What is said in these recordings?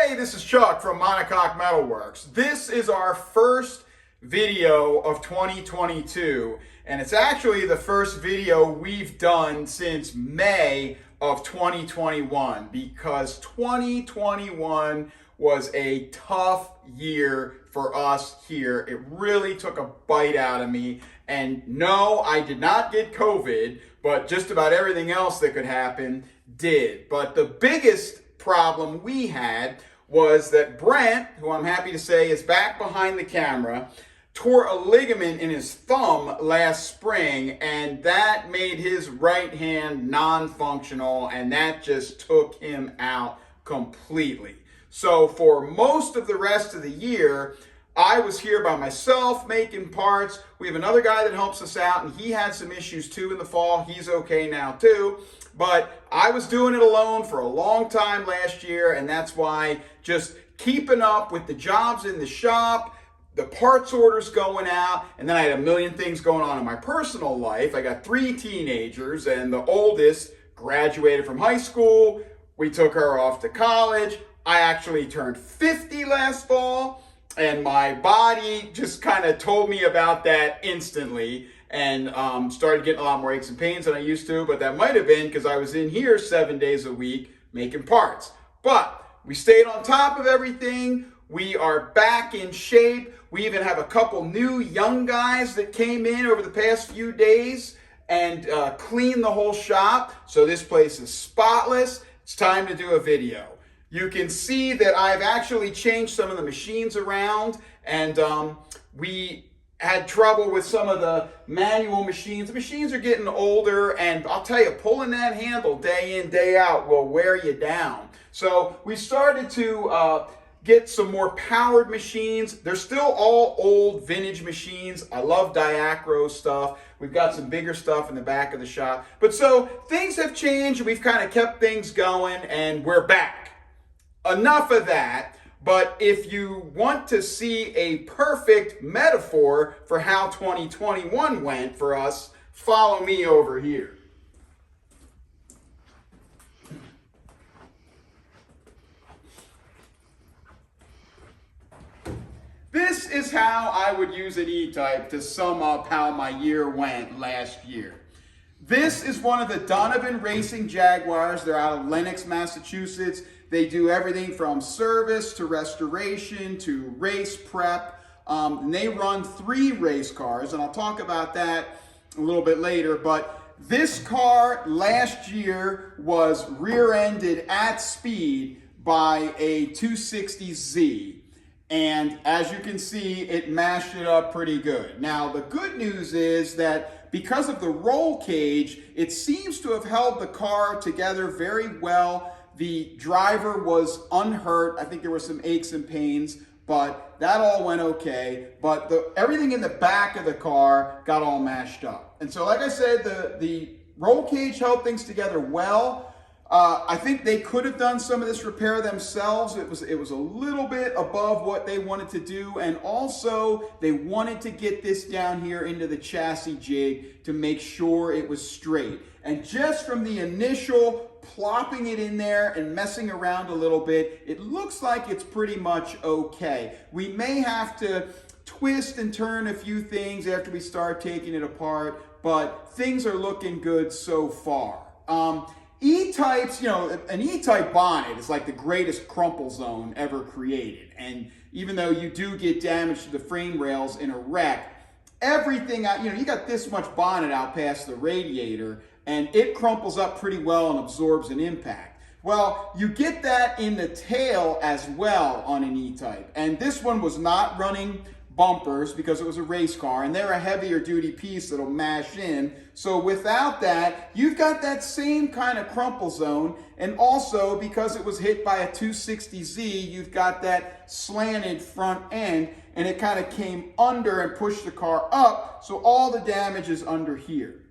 Hey, this is Chuck from Monocoque Metalworks. This is our first video of 2022, and it's actually the first video we've done since May of 2021 because 2021 was a tough year for us here. It really took a bite out of me, and no, I did not get COVID, but just about everything else that could happen did. But the biggest problem we had was that Brent, who I'm happy to say is back behind the camera, tore a ligament in his thumb last spring, and that made his right hand non-functional, and that just took him out completely. So for most of the rest of the year, I was here by myself making parts. We have another guy that helps us out, and he had some issues too in the fall. He's okay now too. But I was doing it alone for a long time last year, and that's why just keeping up with the jobs in the shop, the parts orders going out, and then I had a million things going on in my personal life. I got 3 teenagers, and the oldest graduated from high school. We took her off to college. I actually turned 50 last fall, and my body just kind of told me about that instantly, and started getting a lot more aches and pains than I used to, but that might have been because I was in here 7 days a week making parts. But we stayed on top of everything. We are back in shape. We even have a couple new young guys that came in over the past few days and cleaned the whole shop. So this place is spotless. It's time to do a video. You can see that I've actually changed some of the machines around, and we had trouble with some of the manual machines. The machines are getting older, and I'll tell you, pulling that handle day in, day out will wear you down. So we started to get some more powered machines. They're still all old vintage machines. I love Diacro stuff. We've got some bigger stuff in the back of the shop. But so things have changed. We've kind of kept things going, and we're back. Enough of that. But if you want to see a perfect metaphor for how 2021 went for us, follow me over here. This is how I would use an E-Type to sum up how my year went last year. This is one of the Donovan Racing Jaguars. They're out of Lenox, Massachusetts. They do everything from service to restoration to race prep. And they run 3 race cars, and I'll talk about that a little bit later. But this car last year was rear-ended at speed by a 260Z. And as you can see, it mashed it up pretty good. Now, the good news is that because of the roll cage, it seems to have held the car together very well. The driver was unhurt. I think there were some aches and pains, but that all went okay. But everything in the back of the car got all mashed up. And so, like I said, the roll cage held things together well. I think they could have done some of this repair themselves. It was a little bit above what they wanted to do, and also they wanted to get this down here into the chassis jig to make sure it was straight. And just from the initial plopping it in there and messing around a little bit, it looks like it's pretty much okay. We may have to twist and turn a few things after we start taking it apart, but things are looking good so far. E-Types, you know, an E-Type bonnet is like the greatest crumple zone ever created. And even though you do get damage to the frame rails in a wreck, everything out, you know, you got this much bonnet out past the radiator, and it crumples up pretty well and absorbs an impact. Well, you get that in the tail as well on an E-Type. And this one was not running bumpers because it was a race car, and they're a heavier duty piece that'll mash in. So without that, you've got that same kind of crumple zone, and also because it was hit by a 260Z, you've got that slanted front end, and it kind of came under and pushed the car up, so all the damage is under here.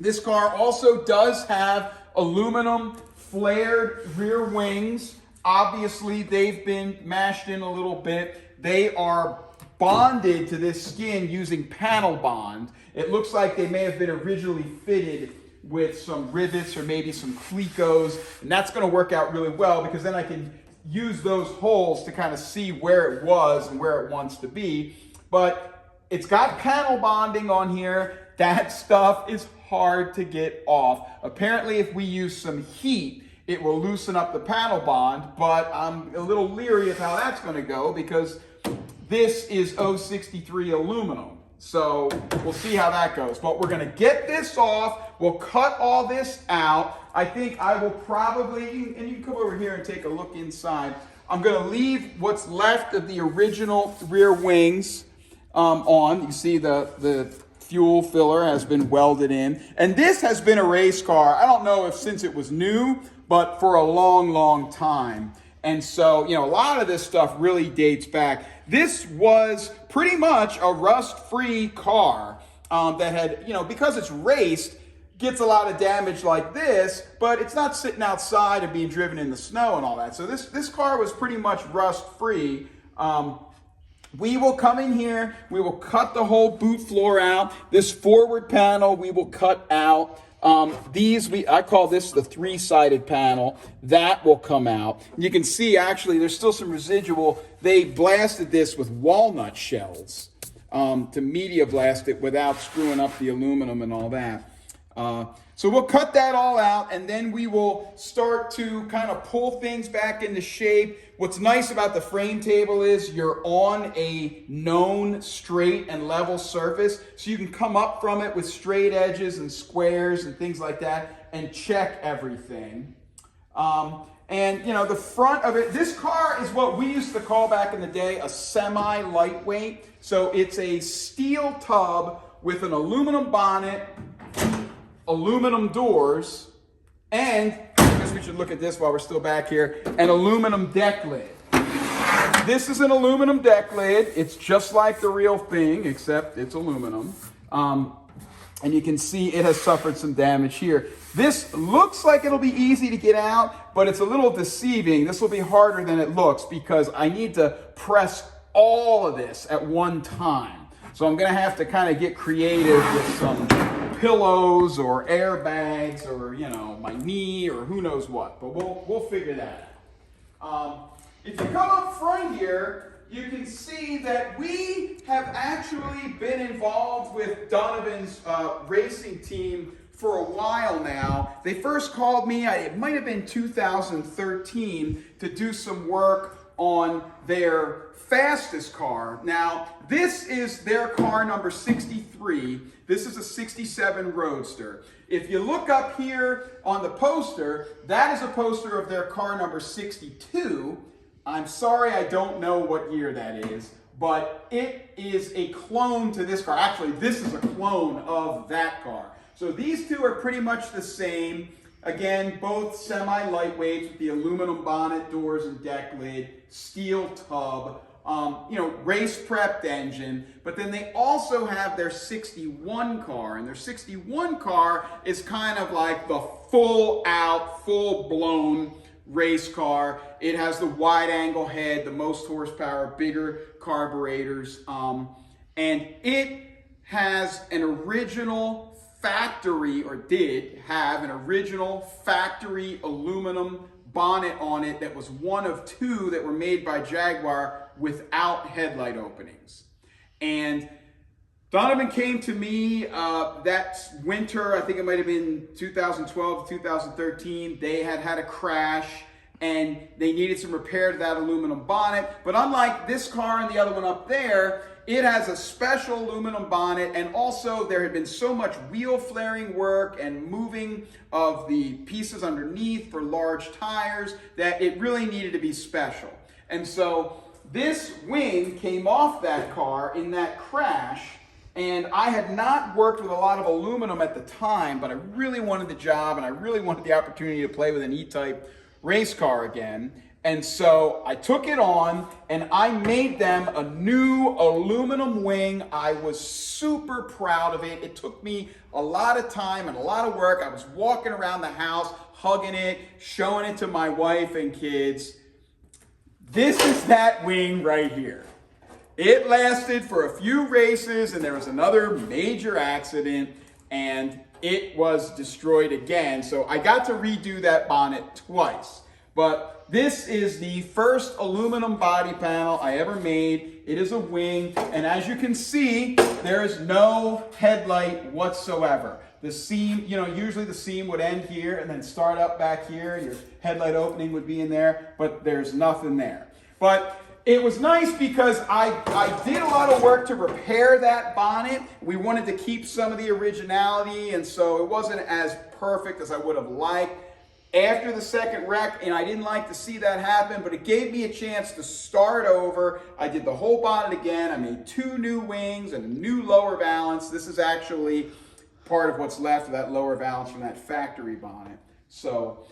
This car also does have aluminum flared rear wings. Obviously, they've been mashed in a little bit. They are bonded to this skin using panel bond. It looks like they may have been originally fitted with some rivets or maybe some clecos, and that's going to work out really well because then I can use those holes to kind of see where it was and where it wants to be. But it's got panel bonding on here. That stuff is hard to get off. Apparently, if we use some heat, it will loosen up the panel bond, but I'm a little leery of how that's going to go because this is 063 aluminum. So we'll see how that goes. But we're going to get this off. We'll cut all this out. I think I will probably, and you can come over here and take a look inside. I'm going to leave what's left of the original rear wings on. You see the fuel filler has been welded in. And this has been a race car. I don't know if since it was new, but for a long, long time. And so, a lot of this stuff really dates back. This was pretty much a rust-free car that had, because it's raced, gets a lot of damage like this, but it's not sitting outside and being driven in the snow and all that. So this car was pretty much rust-free. We will come in here, we will cut the whole boot floor out. This forward panel we will cut out. I call this the three-sided panel. That will come out. You can see, actually, there's still some residual. They blasted this with walnut shells to media blast it without screwing up the aluminum and all that. So we'll cut that all out, and then we will start to kind of pull things back into shape. What's nice about the frame table is you're on a known straight and level surface, so you can come up from it with straight edges and squares and things like that and check everything. And the front of it, this car is what we used to call back in the day a semi-lightweight. So it's a steel tub with an aluminum bonnet, aluminum doors, and I guess we should look at this while we're still back here, an aluminum deck lid. This is an aluminum deck lid. It's just like the real thing, except it's aluminum. And you can see it has suffered some damage here. This looks like it'll be easy to get out, but it's a little deceiving. This will be harder than it looks because I need to press all of this at one time. So I'm gonna have to kind of get creative with some pillows or airbags or my knee or who knows what, but we'll figure that out. If you come up front here, you can see that we have actually been involved with Donovan's racing team for a while now. They first called me, it might have been 2013, to do some work on their fastest car. Now, this is their car number 63. This is a 67 Roadster. If you look up here on the poster, that is a poster of their car number 62. I'm sorry, I don't know what year that is, but it is a clone to this car. Actually, this is a clone of that car. So these two are pretty much the same. Again, both semi-lightweights with the aluminum bonnet, doors, and deck lid, steel tub, race prepped engine. But then they also have their 61 car, and their 61 car is kind of like the full-out, full-blown race car. It has the wide-angle head, the most horsepower, bigger carburetors, and it has an original factory, or did have an original factory aluminum bonnet on it that was one of two that were made by Jaguar without headlight openings. And Donovan came to me that winter, I think it might have been 2012 to 2013. They had had a crash and they needed some repair to that aluminum bonnet. But unlike this car and the other one up there, it has a special aluminum bonnet, and also there had been so much wheel flaring work and moving of the pieces underneath for large tires that it really needed to be special. And so this wing came off that car in that crash, and I had not worked with a lot of aluminum at the time, but I really wanted the job and I really wanted the opportunity to play with an E-Type race car again. And so I took it on and I made them a new aluminum wing. I was super proud of it. It took me a lot of time and a lot of work. I was walking around the house, hugging it, showing it to my wife and kids. This is that wing right here. It lasted for a few races and there was another major accident and it was destroyed again. So I got to redo that bonnet twice. But this is the first aluminum body panel I ever made. It is a wing, and as you can see, there is no headlight whatsoever. The seam, you know, usually the seam would end here and then start up back here. Your headlight opening would be in there, but there's nothing there. But it was nice because I did a lot of work to repair that bonnet. We wanted to keep some of the originality, and so it wasn't as perfect as I would have liked after the second wreck, and I didn't like to see that happen, but it gave me a chance to start over. I did the whole bonnet again. I made 2 new wings and a new lower valance. This is actually part of what's left of that lower valance from that factory bonnet. So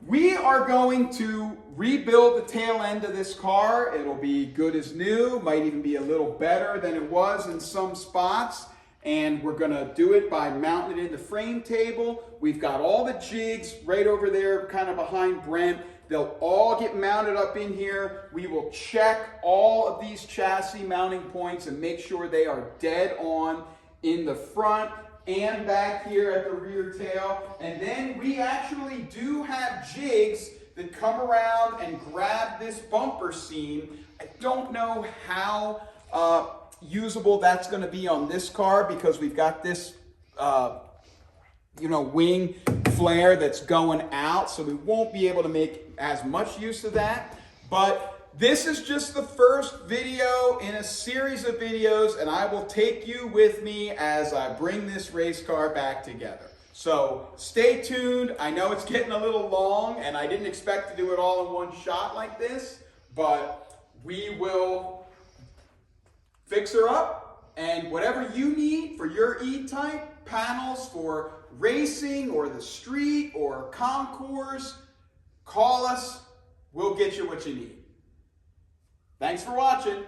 we are going to rebuild the tail end of this car. It'll be good as new, might even be a little better than it was in some spots. And we're gonna do it by mounting it in the frame table. We've got all the jigs right over there, kind of behind Brent. They'll all get mounted up in here. We will check all of these chassis mounting points and make sure they are dead on in the front and back here at the rear tail. And then we actually do have jigs that come around and grab this bumper seam. I don't know how usable that's going to be on this car because we've got this wing flare that's going out, so we won't be able to make as much use of that. But this is just the first video in a series of videos, and I will take you with me as I bring this race car back together. So stay tuned. I know it's getting a little long, and I didn't expect to do it all in one shot like this, but we will fix her up, and whatever you need for your E-Type panels for racing or the street or concours, call us. We'll get you what you need. Thanks for watching.